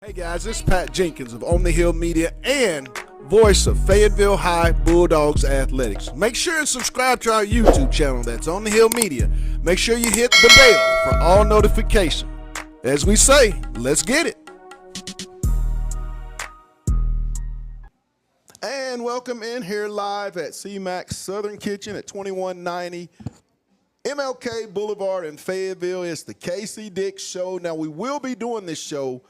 Hey guys, this is Pat Jenkins of On the Hill Media and voice of Fayetteville High Bulldogs Athletics. Make sure and subscribe to our YouTube channel, that's On the Hill Media. Make sure you hit the bell for all notifications. As we say, let's get it. And welcome in here live at CMAC Southern Kitchen at 2190 MLK Boulevard in Fayetteville. It's the Casey Dick Show. Now, we will be doing this show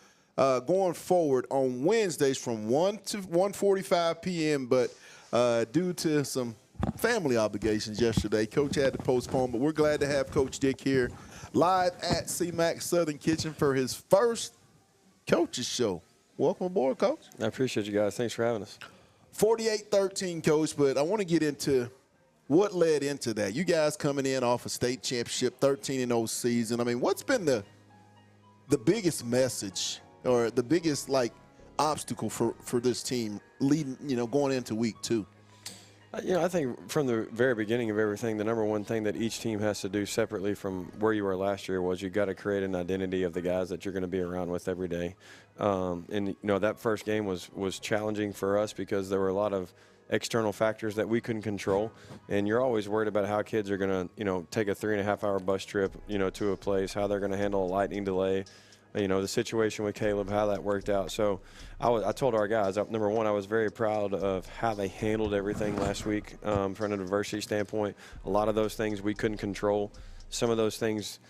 going forward on Wednesdays from 1 to 1:45 p.m., but due to some family obligations yesterday, Coach had to postpone, but we're glad to have Coach Dick here live at CMAC Southern Kitchen for his first Coach's Show. Welcome aboard, Coach. I appreciate you guys. Thanks for having us. 48-13, Coach, but I want to get into what led into that. You guys coming in off a state championship, 13-0 season. I mean, what's been the biggest message or the biggest, obstacle for this team leading, going into week 2? I think from the very beginning of everything, the number one thing that each team has to do separately from where you were last year was you got to create an identity of the guys that you're going to be around with every day. That first game was challenging for us because there were a lot of external factors that we couldn't control, and you're always worried about how kids are going to, take a 3.5-hour bus trip, to a place, how they're going to handle a lightning delay. The situation with Caleb, how that worked out. So I told our guys, number one, I was very proud of how they handled everything last week from an adversity standpoint. A lot of those things we couldn't control. Some of those things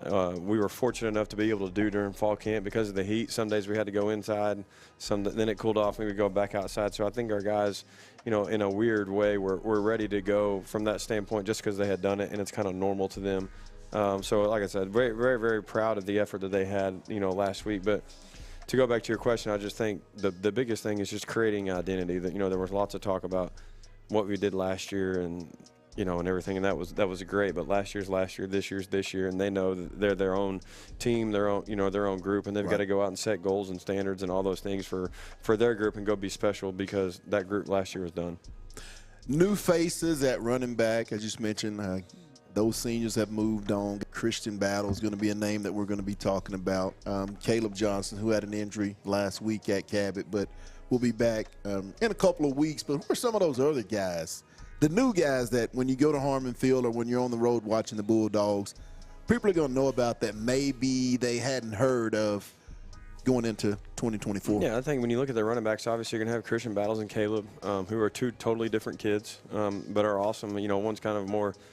we were fortunate enough to be able to do during fall camp because of the heat. Some days we had to go inside. Then it cooled off and we would go back outside. So I think our guys, in a weird way, were ready to go from that standpoint just because they had done it and it's kind of normal to them. So like I said, very, very, very proud of the effort that they had, last week. But to go back to your question, I just think the biggest thing is just creating identity. That there was lots of talk about what we did last year and and everything, and that was great. But last year's last year, this year's this year, and they know that they're their own team, their own group, and they've got to go out and set goals and standards and all those things for their group and go be special because that group last year was done. New faces at running back, as you mentioned. Those seniors have moved on. Christian Battle is going to be a name that we're going to be talking about. Caleb Johnson, who had an injury last week at Cabot, but will be back in a couple of weeks. But who are some of those other guys, the new guys that when you go to Harmon Field or when you're on the road watching the Bulldogs, people are going to know about that maybe they hadn't heard of going into 2024? Yeah, I think when you look at the running backs, obviously you're going to have Christian Battles and Caleb, who are two totally different kids, but are awesome. One's kind of more –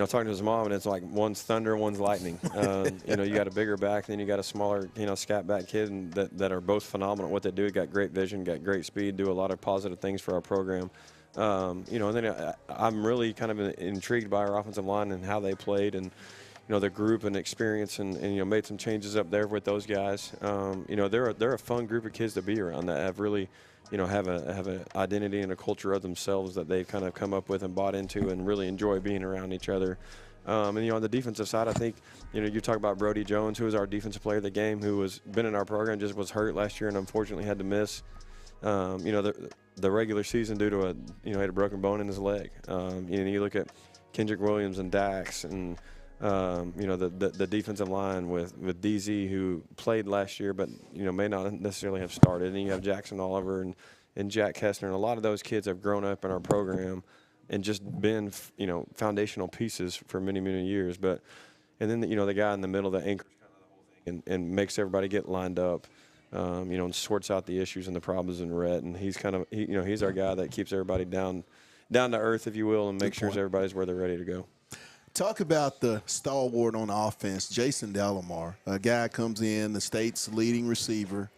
talking to his mom, and it's like one's thunder, one's lightning. You got a bigger back, then you got a smaller, scat back kid, and that are both phenomenal at what they do. Got great vision, got great speed, do a lot of positive things for our program. And then I'm really kind of intrigued by our offensive line and how they played, and the group and experience, and made some changes up there with those guys. They're a fun group of kids to be around that have really. Have an identity and a culture of themselves that they've kind of come up with and bought into and really enjoy being around each other. And on the defensive side, I think, you talk about Brody Jones, who was our defensive player of the game, who was been in our program, just was hurt last year and unfortunately had to miss, the regular season due to had a broken bone in his leg. You look at Kendrick Williams and Dax and, the defensive line with DZ, who played last year but, may not necessarily have started. And you have Jackson Oliver and Jack Kessner. And a lot of those kids have grown up in our program and just been, foundational pieces for many, many years. And then, the guy in the middle that anchors kind of the whole thing and makes everybody get lined up, and sorts out the issues and the problems in red. And he's he's our guy that keeps everybody down to earth, if you will, and makes sure everybody's where they're ready to go. Talk about the stalwart on offense, Jason Delamar. A guy comes in, the state's leading receiver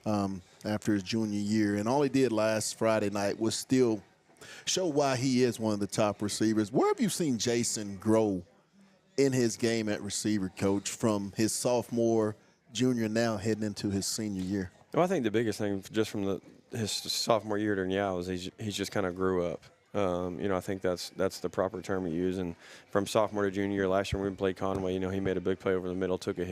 after his junior year, and all he did last Friday night was still show why he is one of the top receivers. Where have you seen Jason grow in his game at receiver, Coach, from his sophomore, junior, now heading into his senior year? Well, I think the biggest thing just from his sophomore year to now is he's just kind of grew up. I think that's the proper term to use. And from sophomore to junior year, last year when we played Conway, he made a big play over the middle, took a hit.